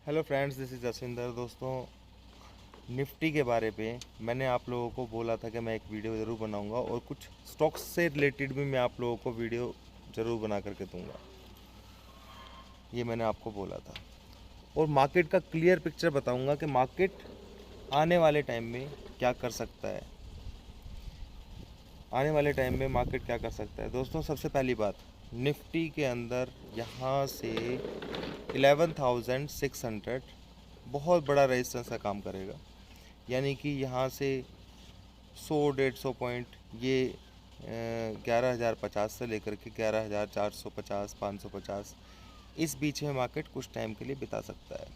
Hello friends, this is Jaswinder. दोस्तों, निफ्टी के बारे पे मैंने आप लोगों को बोला था कि मैं एक वीडियो ज़रूर बनाऊंगा और कुछ स्टॉक्स से रिलेटेड भी मैं आप लोगों को वीडियो ज़रूर बना करके दूंगा। ये मैंने आपको बोला था। और मार्केट का क्लियर पिक्चर बताऊंगा कि मार्केट आने वाले टाइम में क्या कर सकता है। आने वाले टाइम में मार्केट क्या कर सकता है। दोस्तों, सबसे पहली बात, निफ्टी के अंदर यहाँ से 11,600 बहुत बड़ा रेजिस्टेंस का काम करेगा। यानी कि यहाँ से 100-150 पॉइंट ये 11,050 से लेकर के 11,450 550 इस बीच में मार्केट कुछ टाइम के लिए बिता सकता है।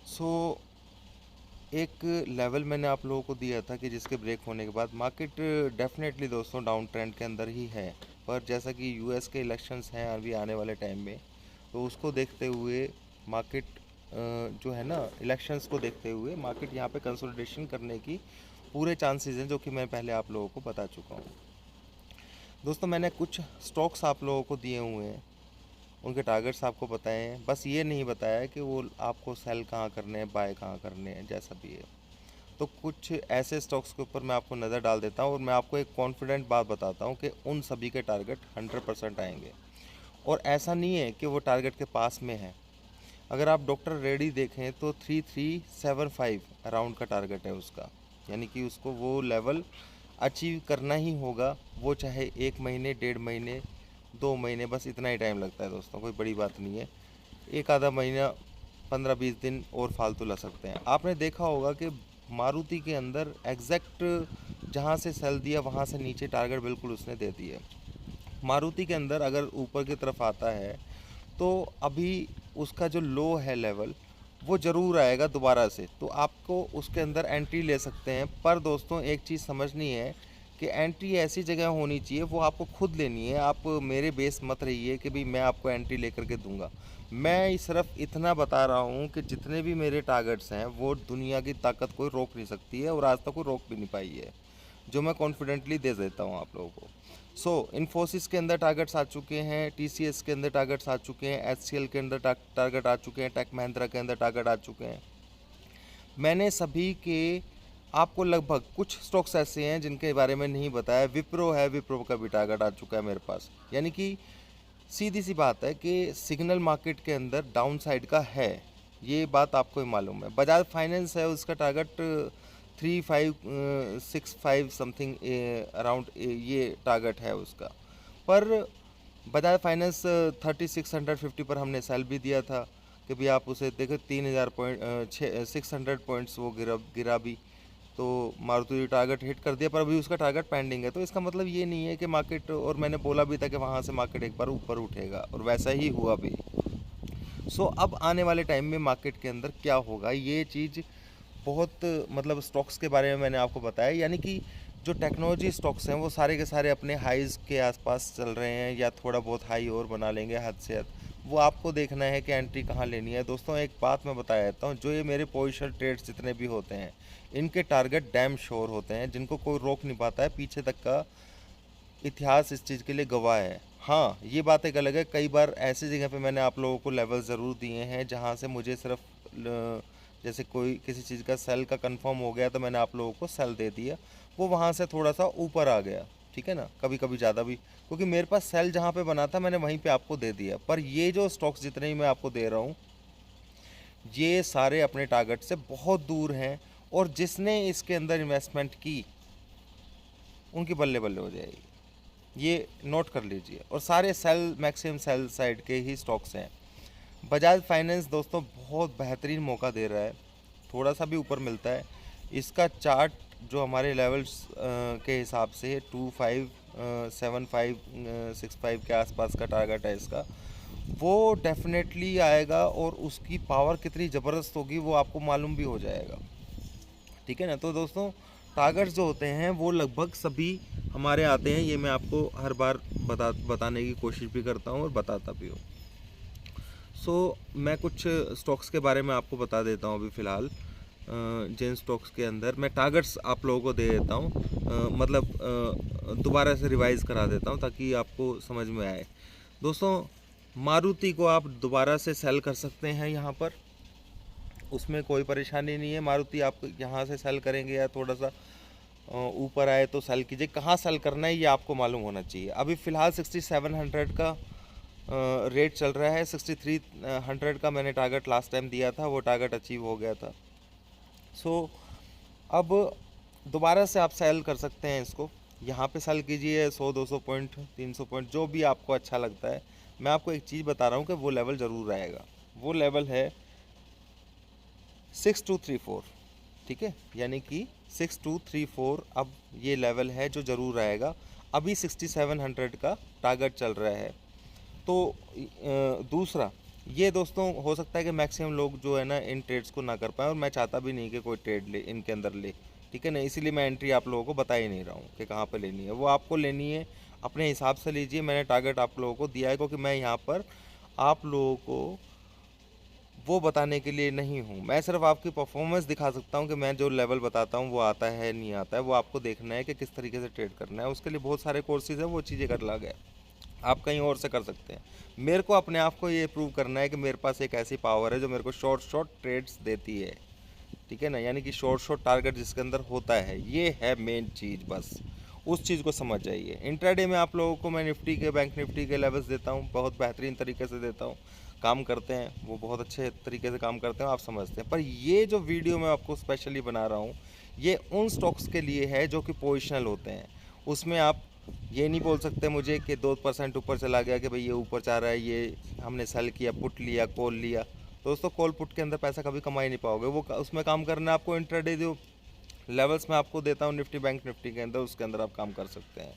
सो एक लेवल मैंने आप लोगों को दिया था कि जिसके ब्रेक होने के बाद मार्केट डेफिनेटली दोस्तों डाउन ट्रेंड के अंदर ही है। पर जैसा कि यूएस के इलेक्शंस हैं अभी आने वाले टाइम में, तो उसको देखते हुए मार्केट जो है ना, इलेक्शंस को देखते हुए मार्केट यहाँ पे कंसोलिडेशन करने की पूरे चांसेस हैं, जो कि मैं पहले आप लोगों को बता चुका हूँ। दोस्तों, मैंने कुछ स्टॉक्स आप लोगों को दिए हुए हैं, उनके टारगेट्स आपको बताए हैं। बस ये नहीं बताया कि वो आपको सेल कहाँ करने हैं, बाय कहाँ करने हैं, जैसा भी है। तो कुछ ऐसे स्टॉक्स के ऊपर मैं आपको नज़र डाल देता हूँ और मैं आपको एक कॉन्फिडेंट बात बताता हूँ कि उन सभी के टारगेट 100% आएंगे। और ऐसा नहीं है कि वो टारगेट के पास में है। अगर आप डॉक्टर रेडी देखें तो 3375 अराउंड का टारगेट है उसका। यानी कि उसको वो लेवल अचीव करना ही होगा, वो चाहे 1 महीने, 1.5 महीने, 2 महीने, बस इतना ही टाइम लगता है दोस्तों, कोई बड़ी बात नहीं है। एक आधा महीना, 15-20 दिन और फालतू ला सकते हैं। आपने देखा होगा कि मारुति के अंदर एग्जैक्ट जहाँ से सेल दिया वहाँ से नीचे टारगेट बिल्कुल उसने दे दिया। मारुति के अंदर अगर ऊपर की तरफ आता है तो अभी उसका जो लो है लेवल, वो ज़रूर आएगा दोबारा से, तो आपको उसके अंदर एंट्री ले सकते हैं। पर दोस्तों, एक चीज़ समझनी है कि एंट्री ऐसी जगह होनी चाहिए, वो आपको खुद लेनी है। आप मेरे बेस मत रहिए कि भाई मैं आपको एंट्री लेकर के दूंगा। मैं सिर्फ इतना बता रहा हूँ कि जितने भी मेरे टारगेट्स हैं वो दुनिया की ताकत कोई रोक नहीं सकती है और आज तक कोई रोक भी नहीं पाई है, जो मैं कॉन्फिडेंटली दे देता हूँ आप लोगों को। इन्फोसिस के अंदर टारगेट्स आ चुके हैं, टीसीएस के अंदर टारगेट्स आ चुके हैं, एचसीएल के अंदर टारगेट आ चुके हैं, टेक महिंद्रा के अंदर टारगेट आ चुके हैं। मैंने सभी के आपको लगभग कुछ स्टॉक्स ऐसे हैं जिनके बारे में नहीं बताया। विप्रो है, विप्रो का भी टारगेट आ चुका है मेरे पास। यानी कि सीधी सी बात है कि सिग्नल मार्केट के अंदर डाउन साइड का है, ये बात आपको ही मालूम है। बजाज फाइनेंस है, उसका टारगेट 3565 समथिंग अराउंड ये टारगेट है उसका। पर बजाज फाइनेंस 3650 पर हमने सेल भी दिया था कि भाई आप उसे देखो, 3000 पॉइंट 600 पॉइंट्स वो गिरा भी, तो मारुति ने टारगेट हिट कर दिया, पर अभी उसका टारगेट पेंडिंग है। तो इसका मतलब ये नहीं है कि मार्केट, और मैंने बोला भी था कि वहाँ से मार्केट एक बार ऊपर उठेगा और वैसा ही हुआ भी। अब आने वाले टाइम में मार्केट के अंदर क्या होगा, ये चीज़ बहुत, मतलब स्टॉक्स के बारे में मैंने आपको बताया। यानी कि जो टेक्नोलॉजी स्टॉक्स हैं वो सारे के सारे अपने हाइज के आसपास चल रहे हैं, या थोड़ा बहुत हाई और बना लेंगे हद से हद। वो आपको देखना है कि एंट्री कहाँ लेनी है। दोस्तों, एक बात मैं बता देता हूँ, जो ये मेरे पोजिशनल ट्रेड्स जितने भी होते हैं, इनके टारगेट डैम श्योर होते हैं, जिनको कोई रोक नहीं पाता है। पीछे तक का इतिहास इस चीज़ के लिए गवाह है। हाँ, ये बात एक अलग है, कई बार ऐसी जगह पे मैंने आप लोगों को लेवल ज़रूर दिए हैं जहाँ से मुझे सिर्फ जैसे कोई किसी चीज़ का सेल का कंफर्म हो गया तो मैंने आप लोगों को सेल दे दिया, वो वहाँ से थोड़ा सा ऊपर आ गया, ठीक है ना, कभी कभी ज़्यादा भी, क्योंकि मेरे पास सेल जहाँ पे बना था मैंने वहीं पे आपको दे दिया। पर ये जो स्टॉक्स जितने ही मैं आपको दे रहा हूँ, ये सारे अपने टारगेट से बहुत दूर हैं, और जिसने इसके अंदर इन्वेस्टमेंट की उनकी बल्ले बल्ले हो जाएगी, ये नोट कर लीजिए। और सारे सेल, मैक्सिमम सेल साइड के ही स्टॉक्स हैं। बजाज फाइनेंस दोस्तों बहुत बेहतरीन मौका दे रहा है, थोड़ा सा भी ऊपर मिलता है। इसका चार्ट जो हमारे लेवल्स के हिसाब से 257565 के आसपास का टारगेट है इसका, वो डेफिनेटली आएगा, और उसकी पावर कितनी ज़बरदस्त होगी वो आपको मालूम भी हो जाएगा, ठीक है ना। तो दोस्तों, टारगेट्स जो होते हैं वो लगभग सभी हमारे आते हैं, ये मैं आपको हर बार बताने की कोशिश भी करता हूँ और बताता भी हूँ। मैं कुछ स्टॉक्स के बारे में आपको बता देता हूँ अभी फ़िलहाल। जिन स्टॉक्स के अंदर मैं टारगेट्स आप लोगों को दे देता हूँ, मतलब दोबारा से रिवाइज़ करा देता हूँ ताकि आपको समझ में आए। दोस्तों, मारुति को आप दोबारा से सेल कर सकते हैं यहाँ पर, उसमें कोई परेशानी नहीं है। मारुति आप यहाँ से सेल करेंगे या थोड़ा सा ऊपर आए तो सेल कीजिए, कहाँ सेल करना है ये आपको मालूम होना चाहिए। अभी फ़िलहाल 6700 का रेट चल रहा है। 6300 का मैंने टारगेट लास्ट टाइम दिया था, वो टारगेट अचीव हो गया था। सो अब दोबारा से आप सेल कर सकते हैं इसको, यहाँ पे सेल कीजिए 100-200 पॉइंट, 300 पॉइंट, जो भी आपको अच्छा लगता है। मैं आपको एक चीज़ बता रहा हूँ कि वो लेवल ज़रूर आएगा, वो लेवल है 6234, ठीक है, यानी कि 6234 अब ये लेवल है जो ज़रूर आएगा। अभी 6700 का टारगेट चल रहा है। तो दूसरा ये दोस्तों, हो सकता है कि मैक्सिमम लोग जो है ना इन ट्रेड्स को ना कर पाए, और मैं चाहता भी नहीं कि कोई ट्रेड ले इनके अंदर ले, ठीक है ना। इसीलिए मैं एंट्री आप लोगों को बता ही नहीं रहा हूँ कि कहाँ पे लेनी है, वो आपको लेनी है अपने हिसाब से लीजिए। मैंने टारगेट आप लोगों को दिया है, क्योंकि मैं यहाँ पर आप लोगों को वो बताने के लिए नहीं हूँ, मैं सिर्फ आपकी परफॉर्मेंस दिखा सकता हूँ कि मैं जो लेवल बताता हूँ वो आता है नहीं आता है। वो आपको देखना है कि किस तरीके से ट्रेड करना है, उसके लिए बहुत सारे कोर्सेज हैं, वो चीज़ें कर ला गया, आप कहीं और से कर सकते हैं। मेरे को अपने आप को ये प्रूव करना है कि मेरे पास एक ऐसी पावर है जो मेरे को शॉर्ट शॉर्ट ट्रेड्स देती है, ठीक है ना, यानी कि शॉर्ट शॉर्ट टारगेट जिसके अंदर होता है, ये है मेन चीज़। बस उस चीज़ को समझ जाइए। इंट्राडे में आप लोगों को मैं निफ्टी के, बैंक निफ्टी के लेवल्स देता हूँ, बहुत बेहतरीन तरीके से देता हूँ, काम करते हैं वो, बहुत अच्छे तरीके से काम करते हैं, आप समझते हैं। पर ये जो वीडियो मैं आपको स्पेशली बना रहा हूँ, ये उन स्टॉक्स के लिए है जो कि पोजिशनल होते हैं। उसमें आप ये नहीं बोल सकते मुझे कि 2% ऊपर चला गया कि भाई ये ऊपर जा रहा है, ये हमने सेल किया, पुट लिया, कॉल लिया। दोस्तों कॉल पुट के अंदर पैसा कभी कमा ही नहीं पाओगे, वो उसमें काम करना है आपको। इंट्राडे जो लेवल्स मैं आपको देता हूँ निफ्टी बैंक निफ्टी के अंदर, उसके अंदर आप काम कर सकते हैं,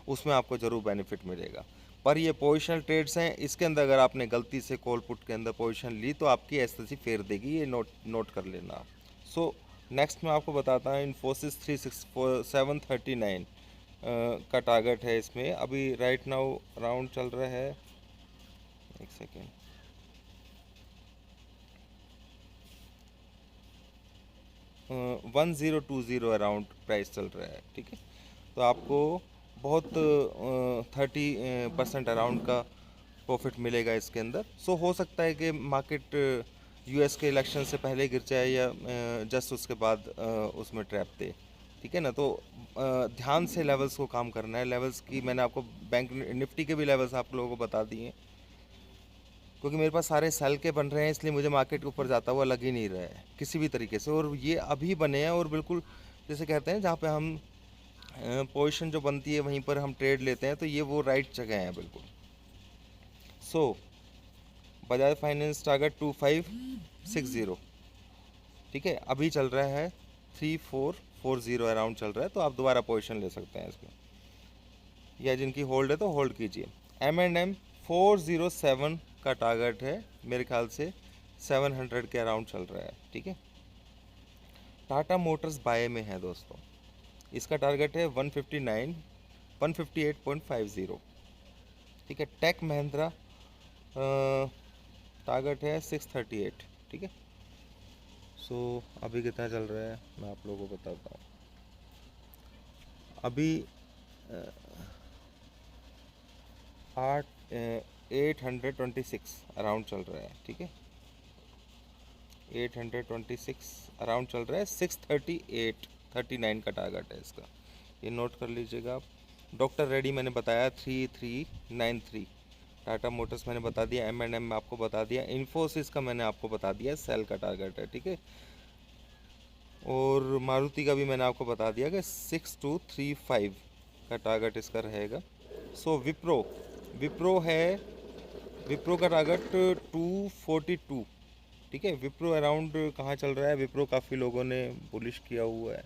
उसमें आपको ज़रूर बेनिफिट मिलेगा। पर ये पोजिशनल ट्रेड्स हैं, इसके अंदर अगर आपने गलती से कॉल पुट के अंदर पोजीशन ली तो आपकी एसएससी फेर देगी, ये नोट कर लेना। सो नेक्स्ट मैं आपको बताता हूँ इन्फोसिस 739 का टारगेट है इसमें। अभी राइट नाउ राउंड चल रहा है, एक सेकेंड, 1020 अराउंड प्राइस चल रहा है, ठीक है। तो आपको बहुत 30% अराउंड का प्रॉफिट मिलेगा इसके अंदर। सो हो सकता है कि मार्केट यूएस के इलेक्शन से पहले गिर जाए या जस्ट उसके बाद उसमें ट्रैप दे, ठीक है ना। तो ध्यान से लेवल्स को काम करना है। लेवल्स की मैंने आपको बैंक निफ्टी के भी लेवल्स आप लोगों को बता दिए, क्योंकि मेरे पास सारे सेल के बन रहे हैं, इसलिए मुझे मार्केट के ऊपर जाता हुआ लग ही नहीं रहा है किसी भी तरीके से। और ये अभी बने हैं, और बिल्कुल जैसे कहते हैं जहाँ पे हम पोजीशन जो बनती है वहीं पर हम ट्रेड लेते हैं, तो ये वो राइट जगह है बिल्कुल। सो बजाज फाइनेंस टारगेट 2560, ठीक है, अभी चल रहा है 3440 अराउंड चल रहा है, तो आप दोबारा पोजीशन ले सकते हैं इसमें, या जिनकी होल्ड है तो होल्ड कीजिए। M&M 407 का टारगेट है, मेरे ख्याल से 700 के अराउंड चल रहा है, ठीक है। टाटा मोटर्स बाय में है दोस्तों, इसका टारगेट है 158.50, ठीक है। टेक महिंद्रा टारगेट है 638, ठीक है। सो अभी कितना चल रहा है मैं आप लोगों को बताता हूँ। अभी 826 अराउंड चल रहा है, ठीक है, 826 अराउंड चल रहा है। 638-39 का टारगेट है इसका, ये नोट कर लीजिएगा आप। डॉक्टर रेड्डी मैंने बताया 3393, टाटा मोटर्स मैंने बता दिया, M&M में आपको बता दिया, इन्फोसिस का मैंने आपको बता दिया सेल का टारगेट है, ठीक है। और मारुति का भी मैंने आपको बता दिया कि 6235 का टारगेट इसका रहेगा। सो विप्रो है, विप्रो का टारगेट 242, ठीक है। विप्रो अराउंड कहाँ चल रहा है, विप्रो काफ़ी लोगों ने बुलिश किया हुआ है,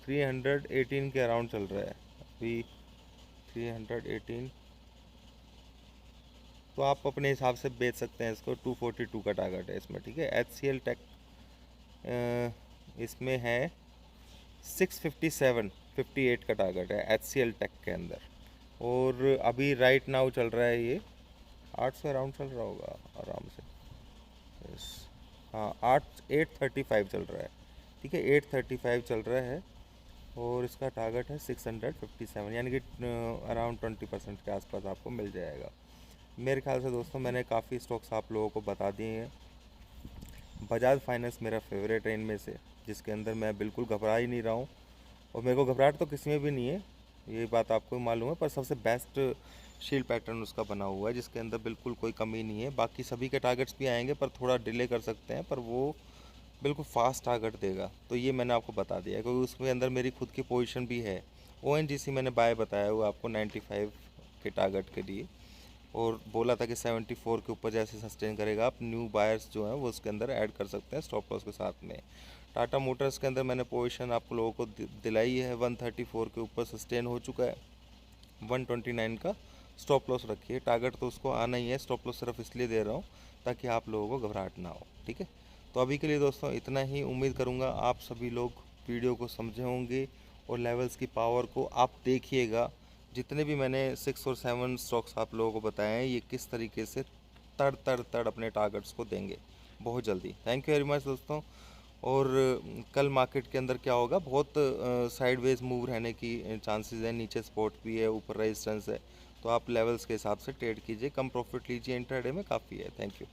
318 के अराउंड चल रहा है अभी, 318। तो आप अपने हिसाब से बेच सकते हैं इसको, 242 का टारगेट है इसमें, ठीक है। HCL टेक इसमें है 657-58 का टारगेट है HCL टेक के अंदर। और अभी राइट नाउ चल रहा है ये 800 अराउंड चल रहा होगा आराम से, यस हाँ, 835 चल रहा है, ठीक है, 835 चल रहा है। और इसका टारगेट है 657, यानी कि अराउंड 20% के आसपास आपको मिल जाएगा। मेरे ख्याल से दोस्तों मैंने काफ़ी स्टॉक्स आप लोगों को बता दिए हैं। बजाज फाइनेंस मेरा फेवरेट है इनमें से, जिसके अंदर मैं बिल्कुल घबरा ही नहीं रहा हूँ, और मेरे को घबराहट तो किसी में भी नहीं है, ये बात आपको मालूम है। पर सबसे बेस्ट शील्ड पैटर्न उसका बना हुआ है, जिसके अंदर बिल्कुल कोई कमी नहीं है। बाकी सभी के टारगेट्स भी आएंगे, पर थोड़ा डिले कर सकते हैं, पर वो बिल्कुल फास्ट टारगेट देगा। तो ये मैंने आपको बता दिया, क्योंकि उसके अंदर मेरी खुद की पोजीशन भी है। ONGC मैंने बाय बताया हुआ आपको 95 के टारगेट के लिए, और बोला था कि 74 के ऊपर जैसे सस्टेन करेगा, आप न्यू बायर्स जो हैं वो उसके अंदर ऐड कर सकते हैं स्टॉप लॉस के साथ में। टाटा मोटर्स के अंदर मैंने पोजीशन आप लोगों को दिलाई है, 134 के ऊपर सस्टेन हो चुका है, 129 का स्टॉप लॉस रखिए। टारगेट तो उसको आना ही है, स्टॉप लॉस सिर्फ इसलिए दे रहा हूँ ताकि आप लोगों को घबराहट ना हो, ठीक है। तो अभी के लिए दोस्तों इतना ही। उम्मीद करूँगा आप सभी लोग वीडियो को समझे होंगे, और लेवल्स की पावर को आप देखिएगा। जितने भी मैंने 6 और 7 स्टॉक्स आप लोगों को बताए हैं, ये किस तरीके से तड़ तड़ तड़ अपने टारगेट्स को देंगे बहुत जल्दी। थैंक यू वेरी मच दोस्तों। और कल मार्केट के अंदर क्या होगा, बहुत साइडवेज मूव रहने की चांसेस है। नीचे सपोर्ट भी है, ऊपर रेजिस्टेंस है, तो आप लेवल्स के हिसाब से ट्रेड कीजिए, कम प्रॉफिट लीजिए, इंट्राडे में काफ़ी है। Thank you.